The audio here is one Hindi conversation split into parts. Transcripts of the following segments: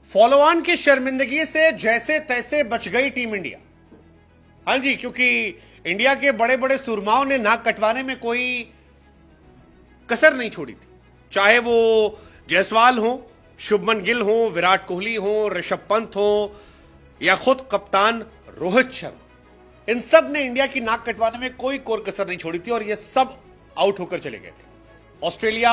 फॉलो ऑन की शर्मिंदगी से जैसे तैसे बच गई टीम इंडिया। हां जी, क्योंकि इंडिया के बड़े बड़े सुरमाओं ने नाक कटवाने में कोई कसर नहीं छोड़ी थी। चाहे वो जायसवाल हो, शुभमन गिल हो, विराट कोहली हो, ऋषभ पंत हो या खुद कप्तान रोहित शर्मा, इन सब ने इंडिया की नाक कटवाने में कोई कोर कसर नहीं छोड़ी थी और ये सब आउट होकर चले गए थे। ऑस्ट्रेलिया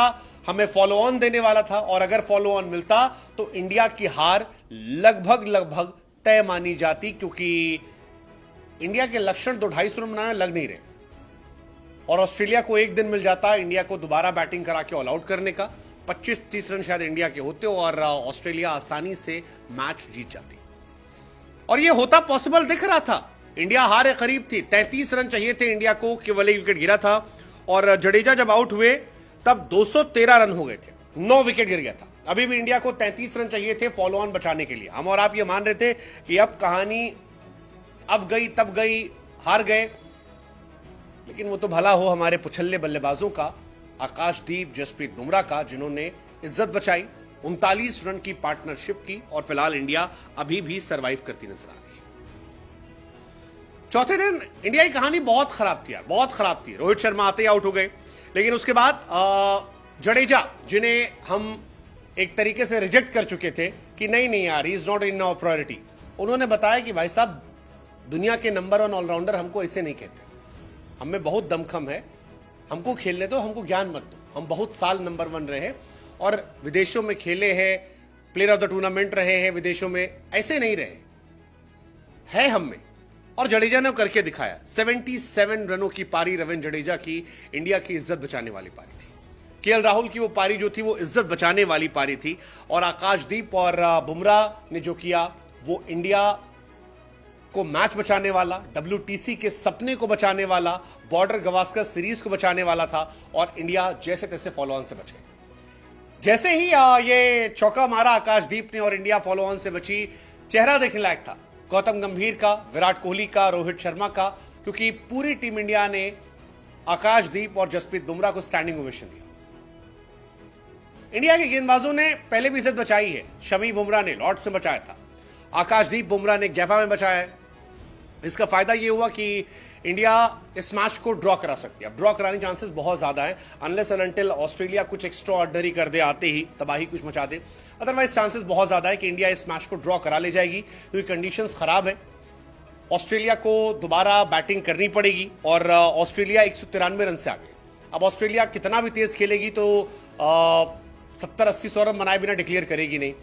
हमें फॉलो ऑन देने वाला था और अगर फॉलो ऑन मिलता तो इंडिया की हार लगभग तय मानी जाती, क्योंकि इंडिया के लक्षण 250 रन बनाने लग नहीं रहे और ऑस्ट्रेलिया को एक दिन मिल जाता इंडिया को दोबारा बैटिंग करा के ऑल आउट करने का। 25-30 रन शायद इंडिया के होते और ऑस्ट्रेलिया आसानी से मैच जीत जाती और यह होता पॉसिबल दिख रहा था। इंडिया हारे करीब थी, 33 रन चाहिए थे इंडिया को, केवल एक विकेट गिरा था और जडेजा जब आउट हुए तब 213 रन हो गए थे, 9 विकेट गिर गया था। अभी भी इंडिया को 33 रन चाहिए थे फॉलो ऑन बचाने के लिए। हम और आप ये मान रहे थे कि अब कहानी अब गई तब गई, हार गए, लेकिन वो तो भला हो हमारे पुछल्ले बल्लेबाजों का, आकाशदीप, जसप्रीत बुमराह का, जिन्होंने इज्जत बचाई, 39 रन की पार्टनरशिप की और फिलहाल इंडिया अभी भी सरवाइव करती नजर आ रही है। चौथे दिन इंडिया की कहानी बहुत खराब थी यार, बहुत खराब थी। रोहित शर्मा आते ही आउट हो गए, लेकिन उसके बाद जडेजा, जिन्हें हम एक तरीके से रिजेक्ट कर चुके थे कि नहीं यार, he is not in our priority, उन्होंने बताया कि भाई साहब, दुनिया के नंबर 1 ऑलराउंडर हमको ऐसे नहीं कहते, हमें बहुत दमखम है, हमको खेलने दो, हमको ज्ञान मत दो। हम बहुत साल नंबर 1 रहे और विदेशों में खेले हैं, प्लेयर ऑफ द टूर्नामेंट रहे हैं विदेशों में, ऐसे नहीं रहे है हम में। और जडेजा ने करके दिखाया। 77 रनों की पारी रविंद्र जडेजा की, इंडिया की इज्जत बचाने वाली पारी थी। केएल राहुल की वो पारी जो थी वो इज्जत बचाने वाली पारी थी और आकाशदीप और बुमराह ने जो किया वो इंडिया को मैच बचाने वाला, WTC के सपने को बचाने वाला, बॉर्डर गवास्कर सीरीज को बचाने वाला था और इंडिया जैसे तैसे फॉलो ऑन से बच गई। जैसे ही ये चौका मारा आकाशदीप ने और इंडिया फॉलो ऑन से बची, चेहरा देखने लायक था गौतम गंभीर का, विराट कोहली का, रोहित शर्मा का, क्योंकि पूरी टीम इंडिया ने आकाशदीप और जसप्रीत बुमराह को स्टैंडिंग ओवेशन दिया। इंडिया के गेंदबाजों ने पहले भी इज्जत बचाई है। शमी बुमराह ने लॉर्ड्स में बचाया था, आकाशदीप बुमराह ने गैपा में बचाया है। इसका फायदा यह हुआ कि इंडिया इस मैच को ड्रॉ करा सकती है। अब ड्रॉ कराने के चांसेस बहुत ज्यादा है, अनलेस एंड अनटिल ऑस्ट्रेलिया कुछ एक्स्ट्रा ऑर्डिनरी कर दे, आते ही तबाही कुछ मचा दे। अदरवाइज चांसेस बहुत ज्यादा है कि इंडिया इस मैच को ड्रॉ करा ले जाएगी, क्योंकि कंडीशंस खराब है। ऑस्ट्रेलिया को दोबारा बैटिंग करनी पड़ेगी और ऑस्ट्रेलिया 193 रन से आ गई। अब ऑस्ट्रेलिया कितना भी तेज खेलेगी तो 70-80 रन बनाए बिना डिक्लेयर करेगी नहीं,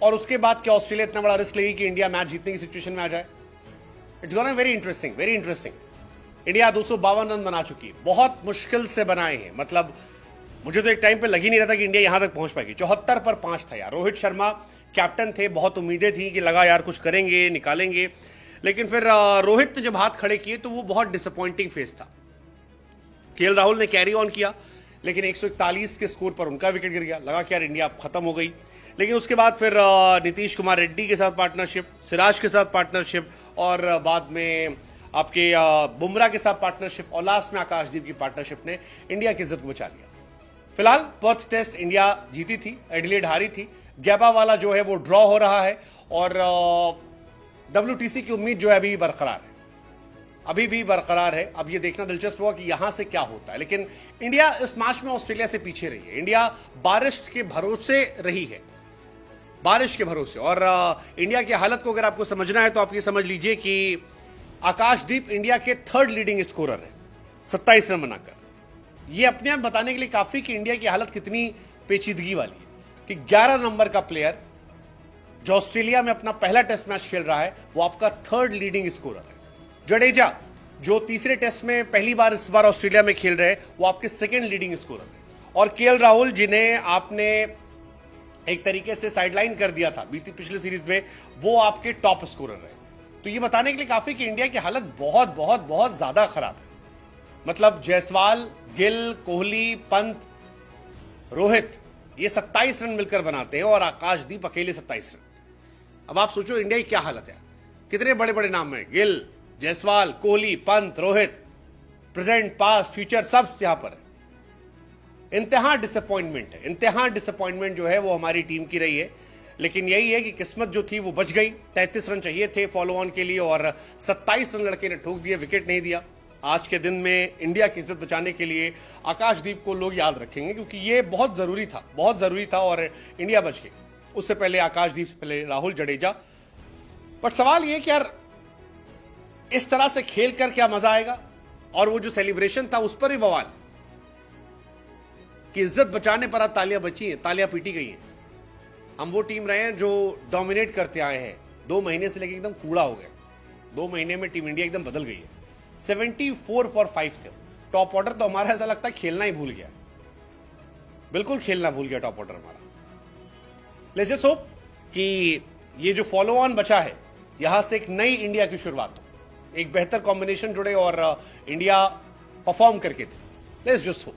और उसके बाद क्या ऑस्ट्रेलिया इतना बड़ा रिस्क लेगी कि इंडिया मैच जीतने की सिचुएशन में आ जाए? It's gonna very interesting, very interesting. India 252 run बना चुकी है, बहुत मुश्किल से बनाए हैं। मतलब मुझे तो एक टाइम पे लग ही नहीं रहा था कि इंडिया यहां तक पहुंच पाएगी। 74 पर 5 था यार। रोहित शर्मा कैप्टन थे, बहुत उम्मीदें थी कि लगा यार कुछ करेंगे, निकालेंगे, लेकिन फिर रोहित ने जब हाथ खड़े किए तो वो बहुत डिसअपॉइंटिंग फेस था। केएल राहुल ने कैरी ऑन किया, लेकिन 141 के स्कोर पर उनका विकेट गिर गया। लगा कि यार इंडिया खत्म हो गई, लेकिन उसके बाद फिर नीतीश कुमार रेड्डी के साथ पार्टनरशिप, सिराज के साथ पार्टनरशिप और बाद में आपके बुमराह के साथ पार्टनरशिप और लास्ट में आकाशदीप की पार्टनरशिप ने इंडिया की इज्जत को बचा लिया। फिलहाल पर्थ टेस्ट इंडिया जीती थी, एडिलेड हारी थी, गैबा वाला जो है वो ड्रॉ हो रहा है और WTC की उम्मीद जो है अभी बरकरार है, अभी भी बरकरार है। अब ये देखना दिलचस्प हुआ कि यहां से क्या होता है, लेकिन इंडिया इस मैच में ऑस्ट्रेलिया से पीछे रही है। इंडिया बारिश के भरोसे रही है, बारिश के भरोसे। और इंडिया की हालत को अगर आपको समझना है तो आप ये समझ लीजिए कि आकाशदीप इंडिया के 3rd लीडिंग स्कोरर है 27 रन बनाकर। ये अपने आप बताने के लिए काफी कि इंडिया की हालत कितनी पेचीदगी वाली है, कि 11 नंबर का प्लेयर जो ऑस्ट्रेलिया में अपना पहला टेस्ट मैच खेल रहा है वो आपका 3rd लीडिंग स्कोरर है। जडेजा जो तीसरे टेस्ट में पहली बार इस बार ऑस्ट्रेलिया में खेल रहे हैं वो आपके 2nd लीडिंग स्कोरर है। और केएल राहुल, जिन्हें आपने एक तरीके से साइडलाइन कर दिया था बीती पिछले सीरीज में, वो आपके टॉप स्कोरर है। तो ये बताने के लिए काफी कि इंडिया की हालत बहुत बहुत बहुत ज्यादा खराब है। मतलब जायसवाल, गिल, कोहली, पंत, रोहित, ये 27 रन मिलकर बनाते हैं और आकाशदीप अकेले 27 रन। अब आप सोचो इंडिया की क्या हालत है, कितने बड़े बड़े नाम हैं, Gill, Jaiswal, Kohli, Pant, Rohit, present, past, future सब यहां पर है। इंतहा डिसअपॉइंटमेंट है, इंतहा डिसअपॉइंटमेंट जो है वो हमारी टीम की रही है। लेकिन यही है कि किस्मत जो थी वो बच गई। 33 रन चाहिए थे फॉलो ऑन के लिए और 27 रन लड़के ने ठोक दिए, विकेट नहीं दिया। आज के दिन में इंडिया की इज्जत बचाने के लिए आकाशदीप को लोग याद रखेंगे, क्योंकि ये बहुत जरूरी था, बहुत जरूरी था और इंडिया बच गई। उससे पहले आकाशदीप से पहले राहुल जडेजा। बट सवाल ये कि यार इस तरह से खेल कर क्या मजा आएगा? और वो जो सेलिब्रेशन था उस पर ही बवाल कि इज्जत बचाने पर आज तालियां बची हैं, तालियां पीटी गई हैं। हम वो टीम रहे हैं जो डोमिनेट करते आए हैं। 2 महीने से लेकर एकदम कूड़ा हो गए। 2 महीने में टीम इंडिया एकदम बदल गई है। 74 फॉर 5 थे। टॉप ऑर्डर तो हमारा ऐसा लगता है खेलना ही भूल गया, बिल्कुल खेलना भूल गया टॉप ऑर्डर हमारा। लेट्स जस्ट होप कि ये जो फॉलो ऑन बचा है यहां से एक नई इंडिया की शुरुआत हो, एक बेहतर कॉम्बिनेशन जुड़े और इंडिया परफॉर्म करके दे। Let's just hope.